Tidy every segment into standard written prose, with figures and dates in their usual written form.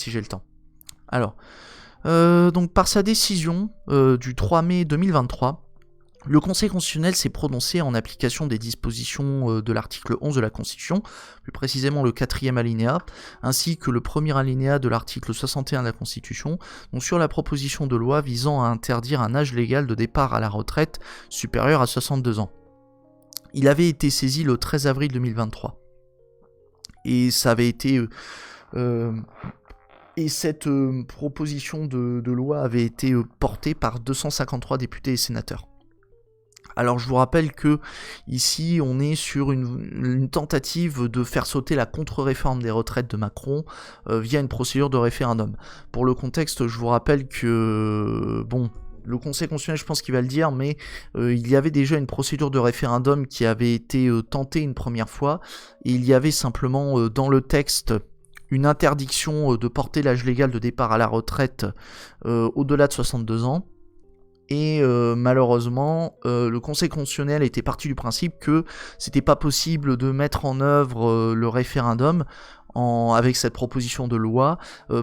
si j'ai le temps. Alors, donc par sa décision du 3 mai 2023, le Conseil constitutionnel s'est prononcé en application des dispositions de l'article 11 de la Constitution, plus précisément le 4e alinéa, ainsi que le premier alinéa de l'article 61 de la Constitution, donc sur la proposition de loi visant à interdire un âge légal de départ à la retraite supérieur à 62 ans. Il avait été saisi le 13 avril 2023. Et ça avait été... et cette proposition de loi avait été portée par 253 députés et sénateurs. Alors je vous rappelle que ici on est sur une tentative de faire sauter la contre-réforme des retraites de Macron via une procédure de référendum. Pour le contexte, je vous rappelle que le Conseil constitutionnel, je pense qu'il va le dire, mais il y avait déjà une procédure de référendum qui avait été tentée une première fois, et il y avait simplement dans le texte une interdiction de porter l'âge légal de départ à la retraite au-delà de 62 ans. Et malheureusement, le Conseil constitutionnel était parti du principe que c'était pas possible de mettre en œuvre le référendum avec cette proposition de loi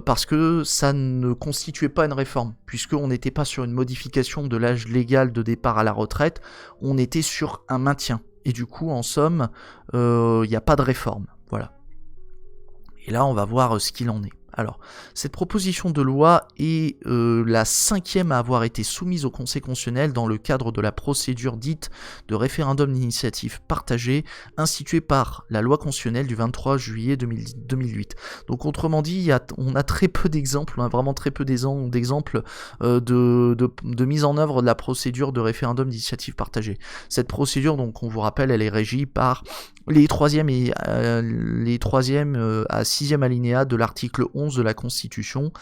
parce que ça ne constituait pas une réforme, puisqu'on n'était pas sur une modification de l'âge légal de départ à la retraite, on était sur un maintien. Et du coup, en somme, il n'y a pas de réforme. Voilà. Et là, on va voir ce qu'il en est. Alors, cette proposition de loi est la 5e à avoir été soumise au Conseil constitutionnel dans le cadre de la procédure dite de référendum d'initiative partagée instituée par la loi constitutionnelle du 23 juillet 2008. Donc autrement dit, on a très peu d'exemples, on a vraiment très peu d'exemples de mise en œuvre de la procédure de référendum d'initiative partagée. Cette procédure, donc on vous rappelle, elle est régie par les 3e à 6e alinéa de l'article 11 de la Constitution,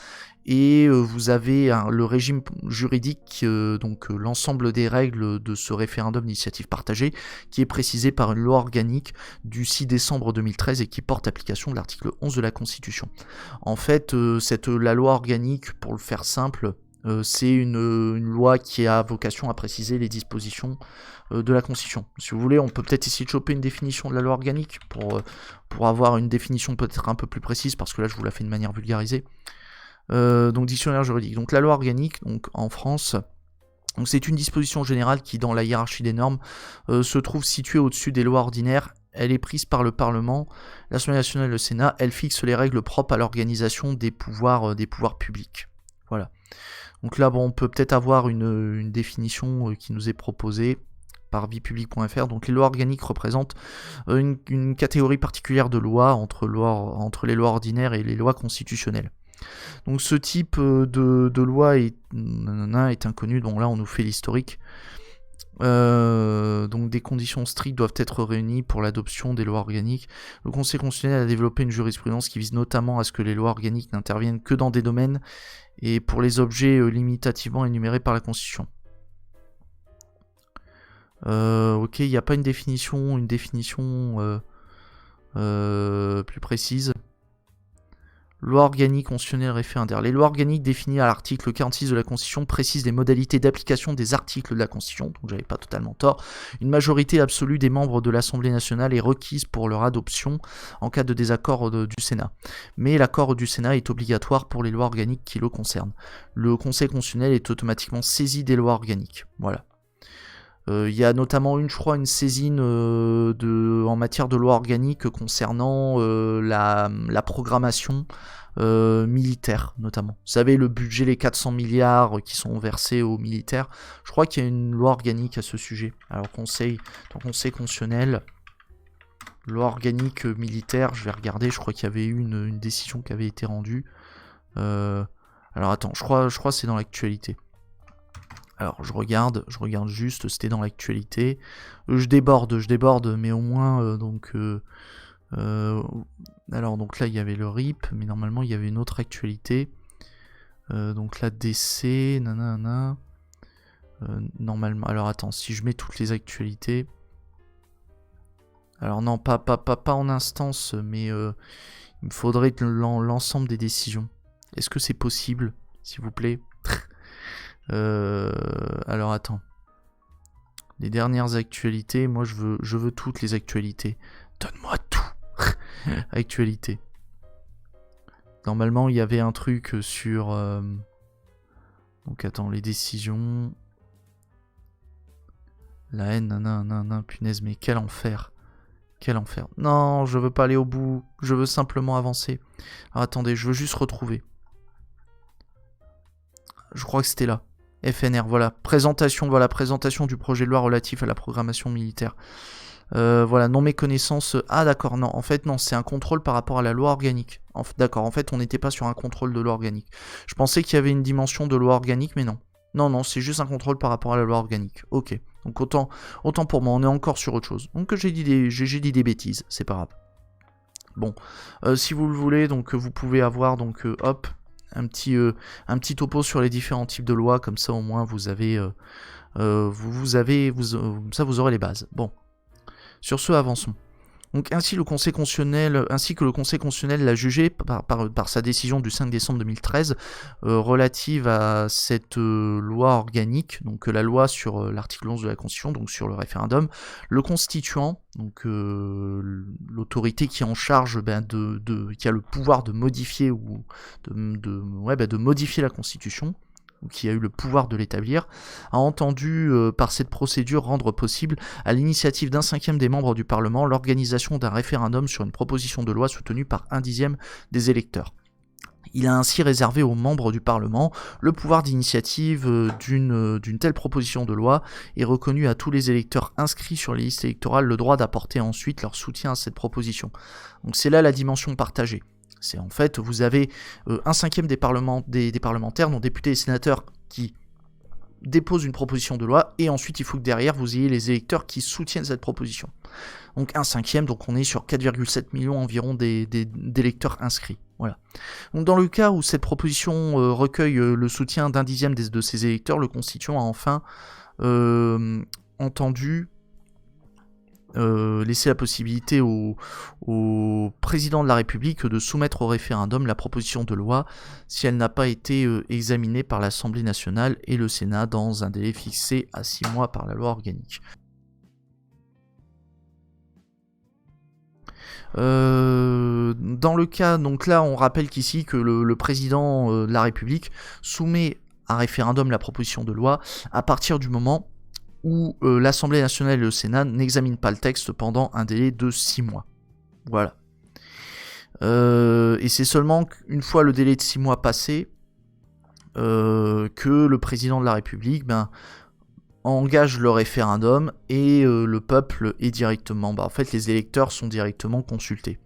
et vous avez le régime juridique, donc l'ensemble des règles de ce référendum d'initiative partagée, qui est précisé par une loi organique du 6 décembre 2013 et qui porte application de l'article 11 de la Constitution. En fait, la loi organique, pour le faire simple, c'est une loi qui a vocation à préciser les dispositions de la Constitution. Si vous voulez, on peut peut-être essayer de choper une définition de la loi organique pour avoir une définition peut-être un peu plus précise, parce que là je vous la fais de manière vulgarisée. Donc dictionnaire juridique. Donc la loi organique, donc en France, donc c'est une disposition générale qui, dans la hiérarchie des normes, se trouve située au-dessus des lois ordinaires. Elle est prise par le Parlement, l'Assemblée nationale et le Sénat. Elle fixe les règles propres à l'organisation des pouvoirs publics. Voilà. Donc là, on peut peut-être avoir une définition qui nous est proposée par viepublic.fr. Donc les lois organiques représentent une catégorie particulière de lois entre les lois ordinaires et les lois constitutionnelles. Donc ce type de loi est inconnu. Donc là, on nous fait l'historique. Donc des conditions strictes doivent être réunies pour l'adoption des lois organiques. Le Conseil constitutionnel a développé une jurisprudence qui vise notamment à ce que les lois organiques n'interviennent que dans des domaines et pour les objets limitativement énumérés par la Constitution. Ok, il n'y a pas une définition plus précise. Loi organique constitutionnelle référendaire. Les lois organiques définies à l'article 46 de la Constitution précisent les modalités d'application des articles de la Constitution, donc j'avais pas totalement tort. Une majorité absolue des membres de l'Assemblée nationale est requise pour leur adoption en cas de désaccord du Sénat. Mais l'accord du Sénat est obligatoire pour les lois organiques qui le concernent. Le Conseil constitutionnel est automatiquement saisi des lois organiques. Voilà. Il y a notamment une saisine en matière de loi organique concernant la programmation militaire notamment. Vous savez, le budget, les 400 milliards qui sont versés aux militaires, je crois qu'il y a une loi organique à ce sujet. Alors conseil constitutionnel, loi organique militaire, je vais regarder, je crois qu'il y avait eu une décision qui avait été rendue. Alors attends, je crois que c'est dans l'actualité. Alors je regarde juste, c'était dans l'actualité. Je déborde, mais au moins alors donc là il y avait le RIP, mais normalement il y avait une autre actualité. Donc là décès, nanana. Normalement, alors attends, si je mets toutes les actualités. Alors non, pas en instance, mais il me faudrait l'ensemble des décisions. Est-ce que c'est possible, s'il vous plaît? Alors attends. Les dernières actualités, moi je veux toutes les actualités. Donne-moi tout. Actualité. Normalement, il y avait un truc sur... Donc attends, les décisions... La haine, nanana, punaise, mais quel enfer. Quel enfer. Non, je veux pas aller au bout. Je veux simplement avancer. Alors, attendez, je veux juste retrouver. Je crois que c'était là. FNR, voilà. Présentation du projet de loi relatif à la programmation militaire. Voilà, non méconnaissance. Ah d'accord, non, en fait non, c'est un contrôle par rapport à la loi organique. D'accord, en fait on n'était pas sur un contrôle de loi organique. Je pensais qu'il y avait une dimension de loi organique, mais non. Non, c'est juste un contrôle par rapport à la loi organique. Ok, donc autant pour moi, on est encore sur autre chose. Donc j'ai dit des bêtises, c'est pas grave. Bon, si vous le voulez, donc vous pouvez avoir donc hop un petit topo sur les différents types de lois, comme ça au moins vous avez ça vous aurez les bases. Bon. Sur ce, avançons. Donc ainsi que le Conseil constitutionnel l'a jugé par sa décision du 5 décembre 2013 relative à cette loi organique, donc la loi sur l'article 11 de la Constitution, donc sur le référendum, le constituant, donc l'autorité qui est en charge qui a le pouvoir de modifier ou de modifier la Constitution, qui a eu le pouvoir de l'établir, a entendu par cette procédure rendre possible, à l'initiative d'un cinquième des membres du Parlement, l'organisation d'un référendum sur une proposition de loi soutenue par 1/10 des électeurs. Il a ainsi réservé aux membres du Parlement le pouvoir d'initiative d'une telle proposition de loi et reconnu à tous les électeurs inscrits sur les listes électorales le droit d'apporter ensuite leur soutien à cette proposition. Donc c'est là la dimension partagée. C'est en fait, vous avez un cinquième des parlementaires, dont députés et sénateurs, qui déposent une proposition de loi, et ensuite il faut que derrière vous ayez les électeurs qui soutiennent cette proposition. Donc un cinquième, donc on est sur 4,7 millions environ d'électeurs inscrits. Voilà. Donc dans le cas où cette proposition recueille le soutien d'1/10 de ces électeurs, le constituant a enfin entendu laisser la possibilité au président de la République de soumettre au référendum la proposition de loi si elle n'a pas été examinée par l'Assemblée nationale et le Sénat dans un délai fixé à 6 mois par la loi organique. Dans le cas, donc là on rappelle qu'ici que le président de la République soumet à référendum la proposition de loi à partir du moment où l'Assemblée nationale et le Sénat n'examinent pas le texte pendant un délai de 6 mois. Voilà. Et c'est seulement une fois le délai de 6 mois passé que le président de la République engage le référendum et le peuple est directement... en fait, les électeurs sont directement consultés.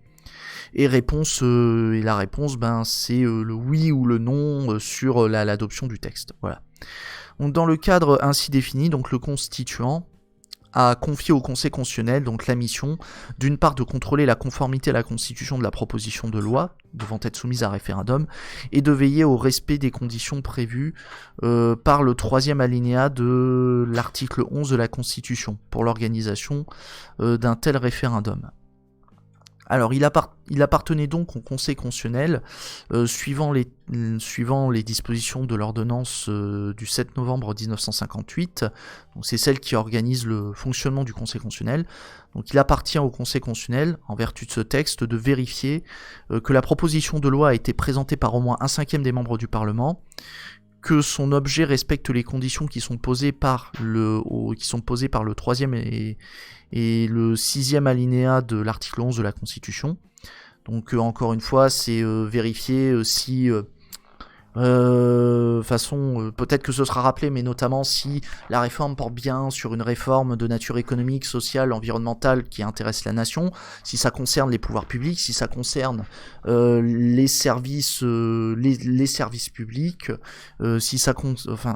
Et la réponse, c'est le oui ou le non sur l'adoption du texte. Voilà. Donc, dans le cadre ainsi défini, donc le constituant a confié au Conseil constitutionnel donc la mission, d'une part, de contrôler la conformité à la Constitution de la proposition de loi devant être soumise à référendum, et de veiller au respect des conditions prévues par le 3e alinéa de l'article 11 de la Constitution pour l'organisation d'un tel référendum. Alors, il appartenait donc au Conseil constitutionnel, suivant les dispositions de l'ordonnance du 7 novembre 1958, donc c'est celle qui organise le fonctionnement du Conseil constitutionnel. Donc il appartient au Conseil constitutionnel, en vertu de ce texte, de vérifier que la proposition de loi a été présentée par au moins un cinquième des membres du Parlement, que son objet respecte les conditions qui sont posées par le 3e et le 6e alinéa de l'article 11 de la Constitution. Donc encore une fois, c'est vérifier si... peut-être que ce sera rappelé, mais notamment si la réforme porte bien sur une réforme de nature économique, sociale, environnementale qui intéresse la nation, si ça concerne les pouvoirs publics, si ça concerne les services publics, si ça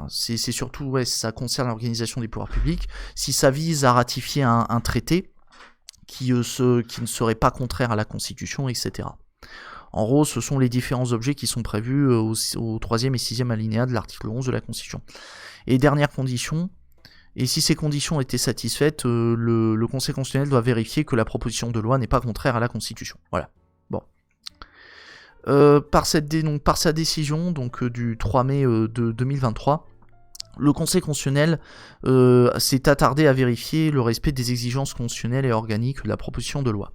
c'est surtout si ça concerne l'organisation des pouvoirs publics, si ça vise à ratifier un traité qui ne serait pas contraire à la Constitution, etc. En gros, ce sont les différents objets qui sont prévus au 3e et 6e alinéa de l'article 11 de la Constitution. Et dernière condition, et si ces conditions étaient satisfaites, le Conseil constitutionnel doit vérifier que la proposition de loi n'est pas contraire à la Constitution. Voilà. Bon. Par sa décision donc, du 3 mai de 2023, Le Conseil constitutionnel s'est attardé à vérifier le respect des exigences constitutionnelles et organiques de la proposition de loi.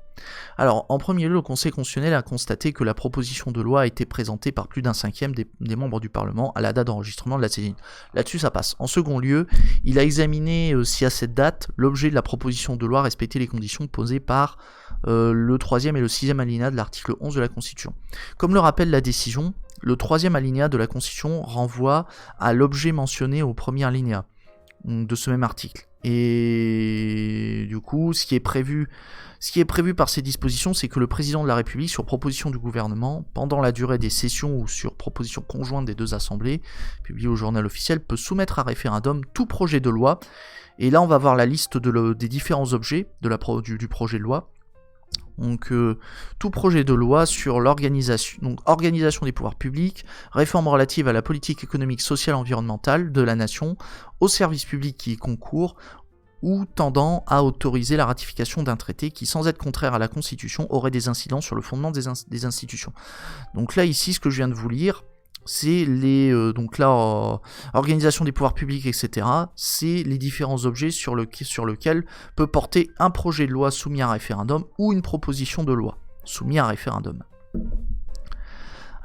Alors, en premier lieu, le Conseil constitutionnel a constaté que la proposition de loi a été présentée par plus d'un cinquième des membres du Parlement à la date d'enregistrement de la saisine. Là-dessus, ça passe. En second lieu, il a examiné si à cette date, l'objet de la proposition de loi respectait les conditions posées par le 3e et le 6e alinéa de l'article 11 de la Constitution. Comme le rappelle la décision, le 3e alinéa de la Constitution renvoie à l'objet mentionné au premier alinéa de ce même article. Et du coup, ce qui est prévu par ces dispositions, c'est que le président de la République, sur proposition du gouvernement, pendant la durée des sessions ou sur proposition conjointe des deux assemblées, publiée au journal officiel, peut soumettre à référendum tout projet de loi. Et là, on va voir la liste des différents objets du projet de loi. Donc tout projet de loi sur organisation des pouvoirs publics, réforme relative à la politique économique, sociale, environnementale de la nation, aux services publics qui y concourent, ou tendant à autoriser la ratification d'un traité qui, sans être contraire à la Constitution, aurait des incidences sur le fondement des institutions. Donc là, ici, ce que je viens de vous lire, c'est organisation des pouvoirs publics, etc. C'est les différents objets sur lesquels peut porter un projet de loi soumis à référendum ou une proposition de loi soumis à référendum.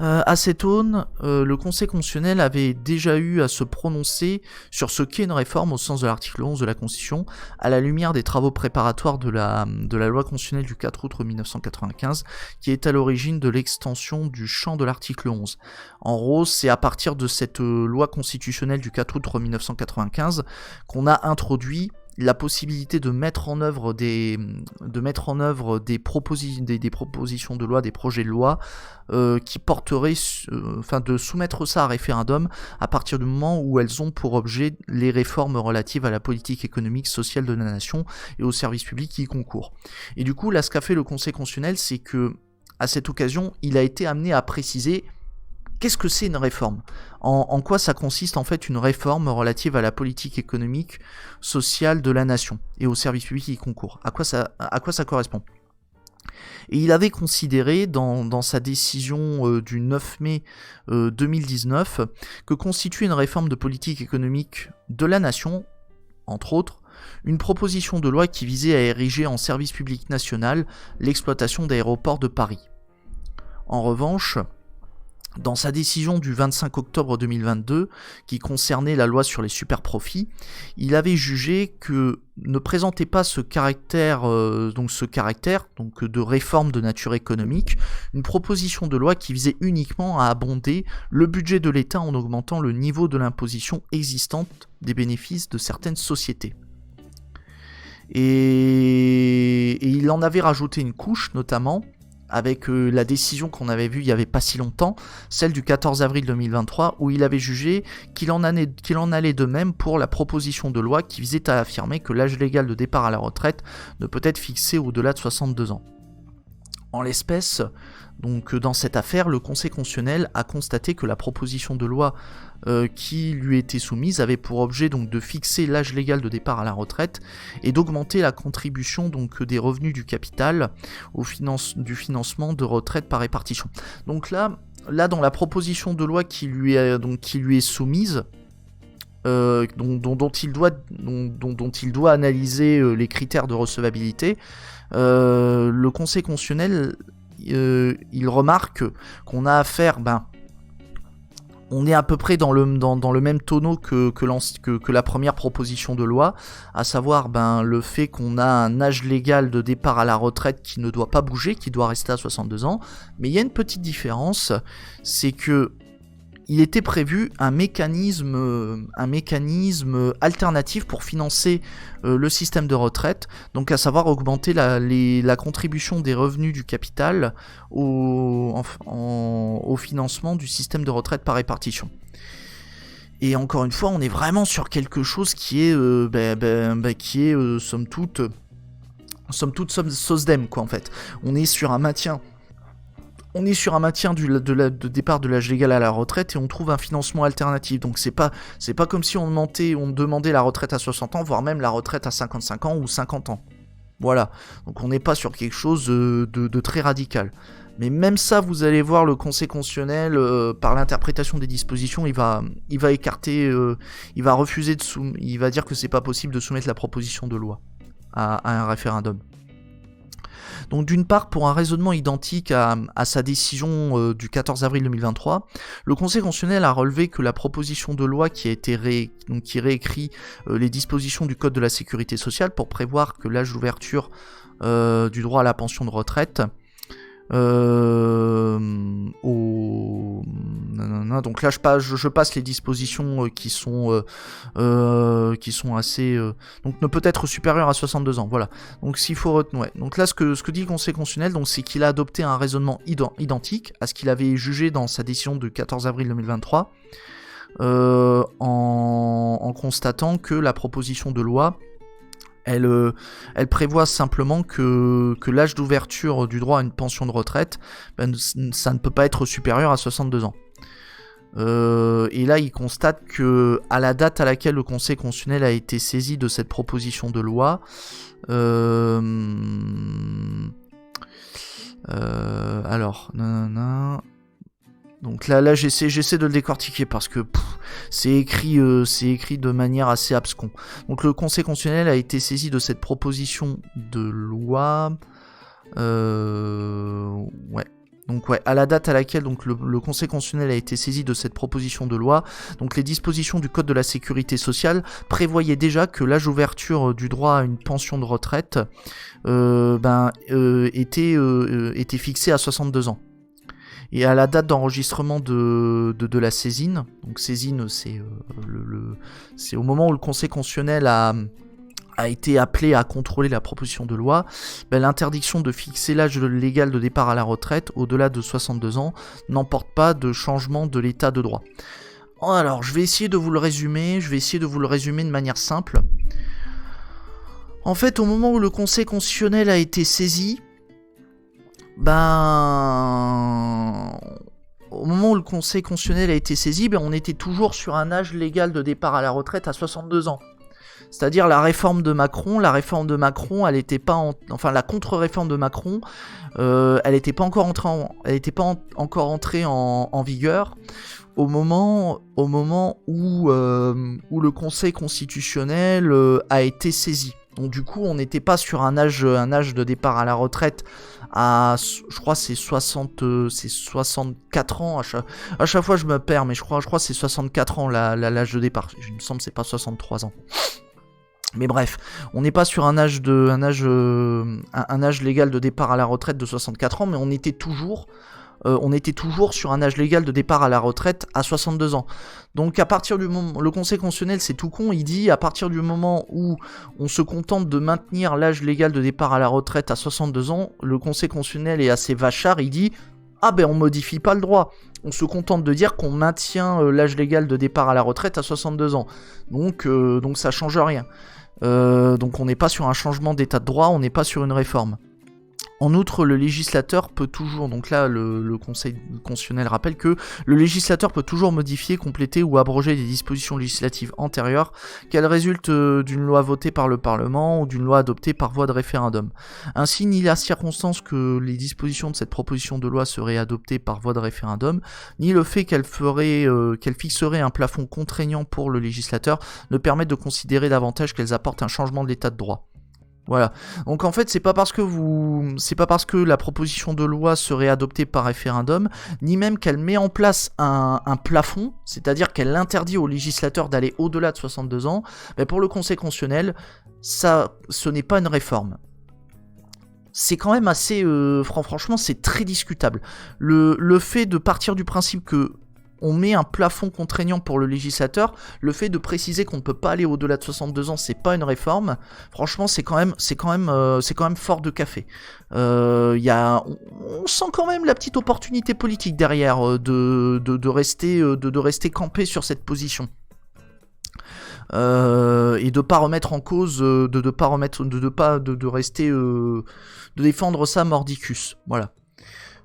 À cette aune, le Conseil constitutionnel avait déjà eu à se prononcer sur ce qu'est une réforme au sens de l'article 11 de la Constitution, à la lumière des travaux préparatoires de la loi constitutionnelle du 4 août 1995, qui est à l'origine de l'extension du champ de l'article 11. En gros, c'est à partir de cette loi constitutionnelle du 4 août 1995 qu'on a introduit la possibilité de mettre en œuvre des propositions de loi, des projets de loi qui porteraient, de soumettre ça à référendum à partir du moment où elles ont pour objet les réformes relatives à la politique économique, sociale de la nation et aux services publics qui y concourent. Et du coup, là, ce qu'a fait le Conseil constitutionnel, c'est que, à cette occasion, il a été amené à préciser qu'est-ce que c'est une réforme ? En quoi ça consiste en fait une réforme relative à la politique économique, sociale de la nation et aux services publics qui y concourent ? À quoi ça correspond ? Et il avait considéré dans sa décision du 9 mai 2019 que constituer une réforme de politique économique de la nation, entre autres, une proposition de loi qui visait à ériger en service public national l'exploitation d'aéroports de Paris. En revanche, dans sa décision du 25 octobre 2022, qui concernait la loi sur les superprofits, il avait jugé que ne présentait pas ce caractère de réforme de nature économique, une proposition de loi qui visait uniquement à abonder le budget de l'État en augmentant le niveau de l'imposition existante des bénéfices de certaines sociétés. Et il en avait rajouté une couche, notamment, avec la décision qu'on avait vue il n'y avait pas si longtemps, celle du 14 avril 2023, où il avait jugé qu'il en allait de même pour la proposition de loi qui visait à affirmer que l'âge légal de départ à la retraite ne peut être fixé au-delà de 62 ans. En l'espèce, donc dans cette affaire, le Conseil constitutionnel a constaté que la proposition de loi qui lui était soumise avait pour objet donc de fixer l'âge légal de départ à la retraite et d'augmenter la contribution donc des revenus du capital du financement de retraite par répartition. Donc là dans la proposition de loi qui lui est soumise, dont il doit analyser les critères de recevabilité, le Conseil constitutionnel il remarque qu'on a affaire, on est à peu près dans le même tonneau que la première proposition de loi, à savoir le fait qu'on a un âge légal de départ à la retraite qui ne doit pas bouger, qui doit rester à 62 ans, mais il y a une petite différence, c'est que il était prévu un mécanisme alternatif pour financer le système de retraite, donc à savoir augmenter la contribution des revenus du capital au financement du système de retraite par répartition. Et encore une fois, on est vraiment sur quelque chose qui est, somme toute SOSDEM, quoi, en fait. On est sur un maintien de départ de l'âge légal à la retraite et on trouve un financement alternatif. Donc c'est pas comme si on demandait la retraite à 60 ans, voire même la retraite à 55 ans ou 50 ans. Voilà. Donc on n'est pas sur quelque chose de très radical. Mais même ça, vous allez voir, le Conseil constitutionnel, par l'interprétation des dispositions, il va écarter, il va refuser il va dire que c'est pas possible de soumettre la proposition de loi à un référendum. Donc d'une part, pour un raisonnement identique à sa décision du 14 avril 2023, le Conseil constitutionnel a relevé que la proposition de loi qui réécrit les dispositions du Code de la sécurité sociale pour prévoir que l'âge d'ouverture du droit à la pension de retraite donc là je passe les dispositions qui sont assez donc ne peut être supérieur à 62 ans, voilà. Donc s'il faut retenir, ouais. Donc là ce que dit le Conseil constitutionnel, donc c'est qu'il a adopté un raisonnement identique à ce qu'il avait jugé dans sa décision du 14 avril 2023 en constatant que la proposition de loi elle prévoit simplement que l'âge d'ouverture du droit à une pension de retraite, ça ne peut pas être supérieur à 62 ans. Et là, il constate que à la date à laquelle le Conseil constitutionnel a été saisi de cette proposition de loi, donc là j'essaie de le décortiquer parce que c'est écrit de manière assez abscon. Donc le Conseil constitutionnel a été saisi de cette proposition de loi. À la date à laquelle donc le Conseil constitutionnel a été saisi de cette proposition de loi, donc les dispositions du Code de la sécurité sociale prévoyaient déjà que l'âge d'ouverture du droit à une pension de retraite était fixé à 62 ans. Et à la date d'enregistrement de la saisine, donc saisine c'est au moment où le Conseil constitutionnel a été appelé à contrôler la proposition de loi, l'interdiction de fixer l'âge légal de départ à la retraite au-delà de 62 ans n'emporte pas de changement de l'état de droit. Alors je vais essayer de vous le résumer de manière simple. En fait, au moment où le Conseil constitutionnel a été saisi, on était toujours sur un âge légal de départ à la retraite à 62 ans. C'est-à-dire la réforme de Macron, elle était pas la contre-réforme de Macron, elle n'était pas encore entrée en vigueur au moment où le Conseil constitutionnel a été saisi. Donc du coup, on n'était pas sur un âge de départ à la retraite à, je crois c'est 64 ans, à chaque fois je me perds, mais je crois c'est 64 ans l'âge de départ, il me semble que c'est pas 63 ans. Mais bref, on n'est pas sur un âge légal de départ à la retraite de 64 ans, mais on était toujours sur un âge légal de départ à la retraite à 62 ans. Donc à partir du moment, le Conseil constitutionnel c'est tout con, il dit à partir du moment où on se contente de maintenir l'âge légal de départ à la retraite à 62 ans, le Conseil constitutionnel est assez vachard, il dit on modifie pas le droit. On se contente de dire qu'on maintient l'âge légal de départ à la retraite à 62 ans. Donc ça change rien. Donc on n'est pas sur un changement d'état de droit, on n'est pas sur une réforme. En outre, le législateur peut toujours, donc là le Conseil constitutionnel rappelle que le législateur peut toujours modifier, compléter ou abroger des dispositions législatives antérieures qu'elles résultent d'une loi votée par le Parlement ou d'une loi adoptée par voie de référendum. Ainsi, ni la circonstance que les dispositions de cette proposition de loi seraient adoptées par voie de référendum, ni le fait qu'elle fixerait un plafond contraignant pour le législateur ne permettent de considérer davantage qu'elles apportent un changement de l'état de droit. Voilà. Donc en fait, c'est pas parce que la proposition de loi serait adoptée par référendum, ni même qu'elle met en place un plafond, c'est-à-dire qu'elle interdit au législateur d'aller au-delà de 62 ans, pour le Conseil constitutionnel, ce n'est pas une réforme. C'est quand même assez... franchement, c'est très discutable. Le fait de partir du principe que on met un plafond contraignant pour le législateur, le fait de préciser qu'on ne peut pas aller au-delà de 62 ans, c'est pas une réforme. Franchement, c'est quand même fort de café. On sent quand même la petite opportunité politique derrière de rester campé sur cette position. Et de pas remettre en cause, de défendre ça mordicus. Voilà.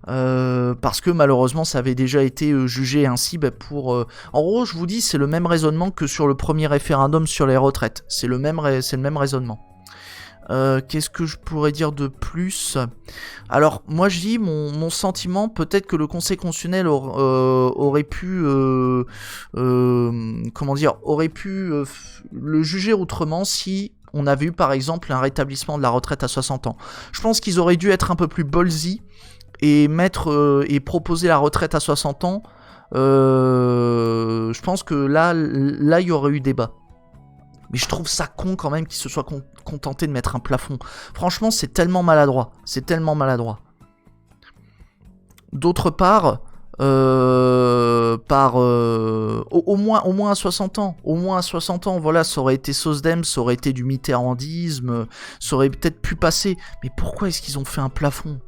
Parce que malheureusement ça avait déjà été jugé ainsi en gros je vous dis c'est le même raisonnement que sur le premier référendum sur les retraites, c'est le même raisonnement. Qu'est-ce que je pourrais dire de plus? Alors, moi je dis, mon sentiment, peut-être que le Conseil constitutionnel aurait pu, comment dire, aurait pu le juger autrement si on avait eu par exemple un rétablissement de la retraite à 60 ans. Je pense qu'ils auraient dû être un peu plus ballsy et et proposer la retraite à 60 ans. Je pense que là, il y aurait eu débat. Mais je trouve ça con quand même qu'ils se soient contentés de mettre un plafond. Franchement, c'est tellement maladroit. C'est tellement maladroit. D'autre part, au moins à 60 ans. Au moins à 60 ans, voilà, ça aurait été SOSDEM, ça aurait été du mitterrandisme, ça aurait peut-être pu passer. Mais pourquoi est-ce qu'ils ont fait un plafond ?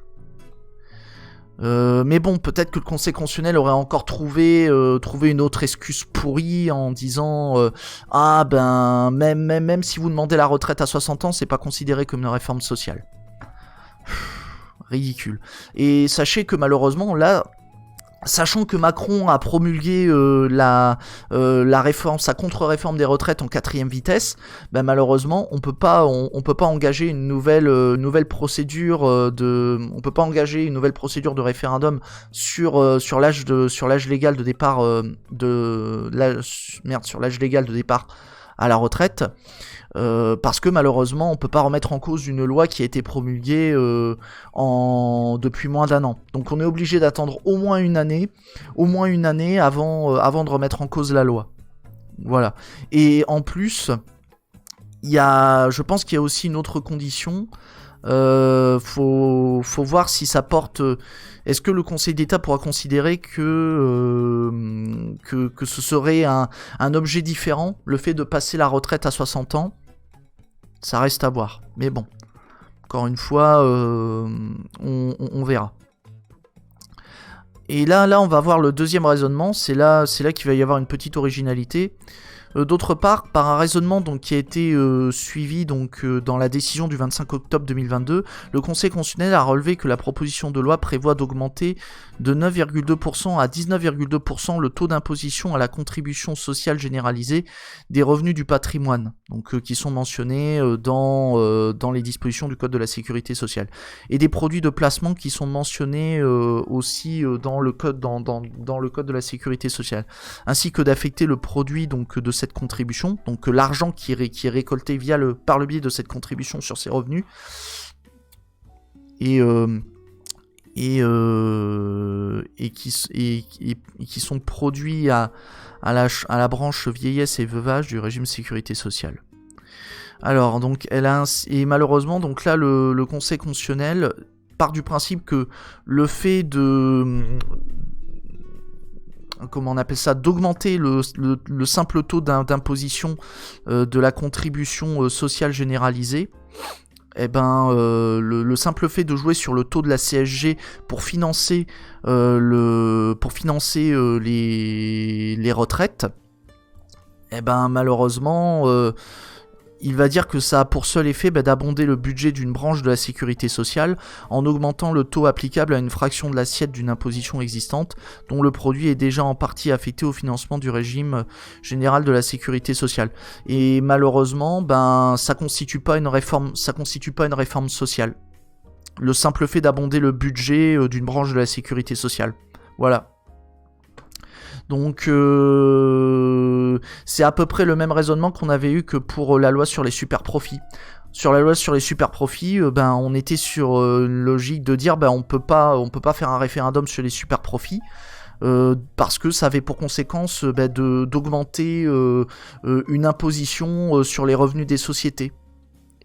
Mais bon, peut-être que le Conseil constitutionnel aurait encore trouvé une autre excuse pourrie en disant ah ben même si vous demandez la retraite à 60 ans, c'est pas considéré comme une réforme sociale. Ridicule. Et sachez que malheureusement là, sachant que Macron a promulgué la réforme, sa contre-réforme des retraites en 4e vitesse, ben malheureusement on peut pas engager une nouvelle procédure on peut pas engager une nouvelle procédure de référendum sur l'âge légal de départ sur l'âge légal de départ à la retraite. Parce que malheureusement on peut pas remettre en cause une loi qui a été promulguée depuis moins d'1 an. Donc on est obligé d'attendre au moins une année avant de remettre en cause la loi. Voilà. Et en plus, je pense qu'il y a aussi une autre condition. Faut voir si ça porte. Est-ce que le Conseil d'État pourra considérer que ce serait un objet différent, le fait de passer la retraite à 60 ans? Ça reste à voir. Mais bon, encore une fois, on verra. Et là, on va voir le deuxième raisonnement. C'est là qu'il va y avoir une petite originalité. D'autre part, par un raisonnement donc, qui a été suivi donc, dans la décision du 25 octobre 2022, le Conseil constitutionnel a relevé que la proposition de loi prévoit d'augmenter de 9,2% à 19,2% le taux d'imposition à la contribution sociale généralisée des revenus du patrimoine, donc, qui sont mentionnés dans les dispositions du Code de la Sécurité sociale, et des produits de placement qui sont mentionnés aussi dans le Code de la Sécurité sociale, ainsi que d'affecter le produit donc, de cette contribution, donc l'argent qui est récolté par le biais de cette contribution sur ces revenus, et qui sont produits à la branche vieillesse et veuvage du régime sécurité sociale. Alors donc et malheureusement donc là le Conseil constitutionnel part du principe que le fait d'augmenter le simple taux d'imposition de la contribution sociale généralisée, le simple fait de jouer sur le taux de la CSG pour financer les retraites, malheureusement il va dire que ça a pour seul effet d'abonder le budget d'une branche de la sécurité sociale en augmentant le taux applicable à une fraction de l'assiette d'une imposition existante dont le produit est déjà en partie affecté au financement du régime général de la sécurité sociale. Et malheureusement, ça constitue pas une réforme sociale. Le simple fait d'abonder le budget d'une branche de la sécurité sociale. Voilà. Donc c'est à peu près le même raisonnement qu'on avait eu que pour la loi sur les super profits. Sur la loi sur les super profits, on était sur une logique de dire on peut pas faire un référendum sur les super profits parce que ça avait pour conséquence d'augmenter une imposition sur les revenus des sociétés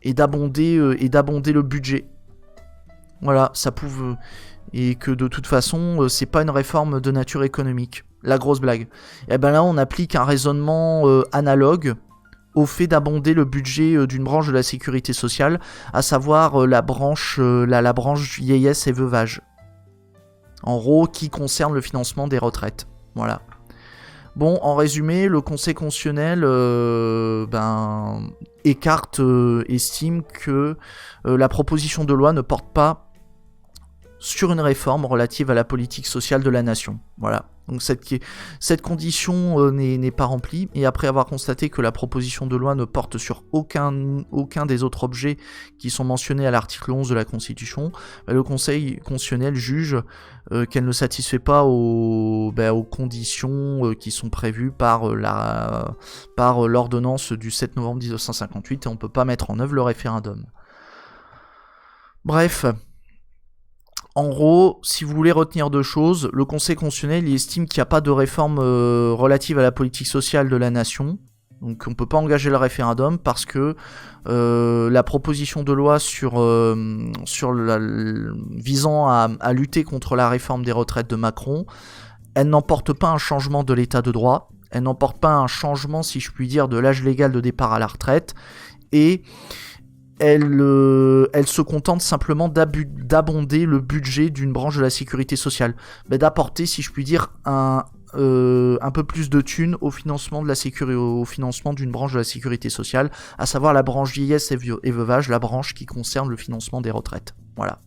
et d'abonder le budget. Voilà, ça pouvait, et que de toute façon c'est pas une réforme de nature économique. La grosse blague. Et là on applique un raisonnement analogue au fait d'abonder le budget d'une branche de la sécurité sociale, à savoir la branche vieillesse et veuvage. En gros, qui concerne le financement des retraites. Voilà. Bon, en résumé, le Conseil constitutionnel estime que la proposition de loi ne porte pas sur une réforme relative à la politique sociale de la nation. Voilà. Donc cette condition n'est pas remplie, et après avoir constaté que la proposition de loi ne porte sur aucun des autres objets qui sont mentionnés à l'article 11 de la Constitution, le Conseil constitutionnel juge qu'elle ne satisfait pas aux conditions qui sont prévues par l'ordonnance du 7 novembre 1958, et on ne peut pas mettre en œuvre le référendum. Bref. En gros, si vous voulez retenir deux choses, le Conseil constitutionnel il estime qu'il n'y a pas de réforme relative à la politique sociale de la nation. Donc on ne peut pas engager le référendum parce que la proposition de loi visant à lutter contre la réforme des retraites de Macron, elle n'emporte pas un changement de l'état de droit, elle n'emporte pas un changement, si je puis dire, de l'âge légal de départ à la retraite, et elle se contente simplement d'abonder le budget d'une branche de la sécurité sociale, d'apporter, si je puis dire, un peu plus de thunes au financement d'une branche de la sécurité sociale, à savoir la branche vieillesse et veuvage, la branche qui concerne le financement des retraites. Voilà.